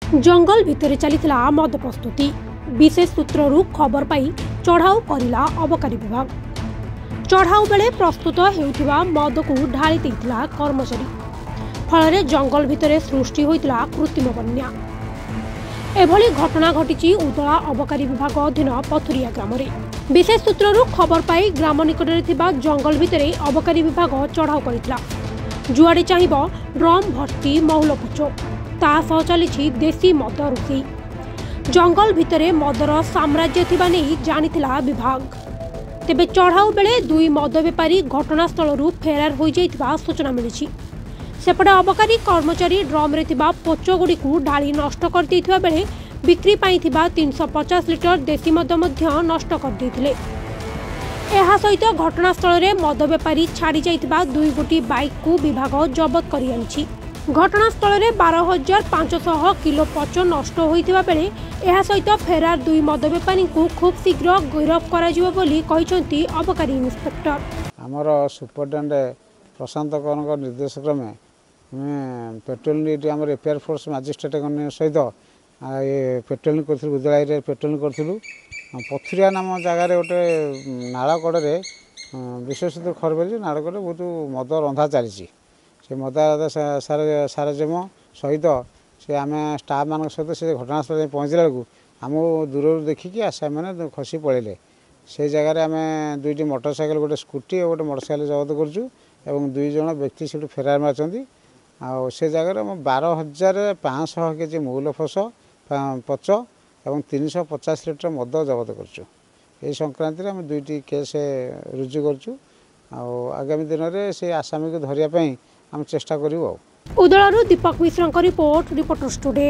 जंगल भितर चलीथिला मद प्रस्तुति विशेष सूत्ररू खबर पाई चढ़ाऊ करिला अबकारी विभाग। चढ़ाऊ बेले प्रस्तुत हेउथिबा मद को ढाली देइथिला कर्मचारी फल जंगल भितर सृष्टि होइतिला कृत्रिम बन्या। एभली घटना घटी उदला अबकारी विभाग अधीन पथुरिया ग्राम रे। विशेष सूत्ररू खबर पाई ग्राम निकटरे थिबा जंगल भितर अबकारी विभाग चढ़ाऊ करिथिला। जुआड़े चाहिब ड्रम भर्ती महुल पुचो तासह चली देशी मद रोषे। जंगल भितरे मदर साम्राज्य थिबा नहीं जानिथिला विभाग। तेबे चढ़ाऊ बेले दुई मद बेपारी घटनास्थल फेरार हो जाइथिबा सूचना मिली। सेपटे अबकारी कर्मचारी ड्रम रे थिबा पोचोगुड़ी को ढाली नष्ट कर देइथिबा बेले बिक्री पाई थिबा 350 लिटर देशी मद मध्य नष्ट कर देइथिले। एहा सहित घटनास्थल रे मद बेपारी छाड़ी जाइथिबा दुई गोटी बाइक को विभाग जबत करि आनिछि। घटनास्थल रे 12,500 किलो पच नष्ट होइथिबा बेले एहा सहित फेरार दुई मद बेपारी को खूब शीघ्र गिरफ करा जिवो बोली कहिसंती अबकारी इन्स्पेक्टर। हमर सुपरटेंडेंट प्रशांत कौर निर्देश क्रमे पेट्रोलिंग ड्यूटी आम एफआईआर फोर्स मजिस्ट्रेट सहित पेट्रोलिंग कर उदय पेट्रोलिंग करूँ। पथुरिया नाम जगार गोटे नाल कड़े विशेष खबर नाल कड़े बहुत मद रंधा चली से मद सारजेम सहित से आम स्टाफ मान सहित से घटनास्थल पहुँचला बेलू आम दूर देखिकी आशा मैंने खसी पड़े से जगार आम दुईटी मोटरसाइकेल गोटे स्कूटी और गोटे मोटरसाइकेल जबत करूँ। दुई जन व्यक्ति से फेरार मार्चंती से जगार 12,500 केजी मौल फस पच और 350 लिटर मद जबत कर संक्रांति आम दुईटी केस रुजु करूँ। आगामी दिन में से आसामी को धरिया आम चेष्टा करूँ। उदलारू दीपक मिश्र रिपोर्ट रिपोर्टर्स टुडे।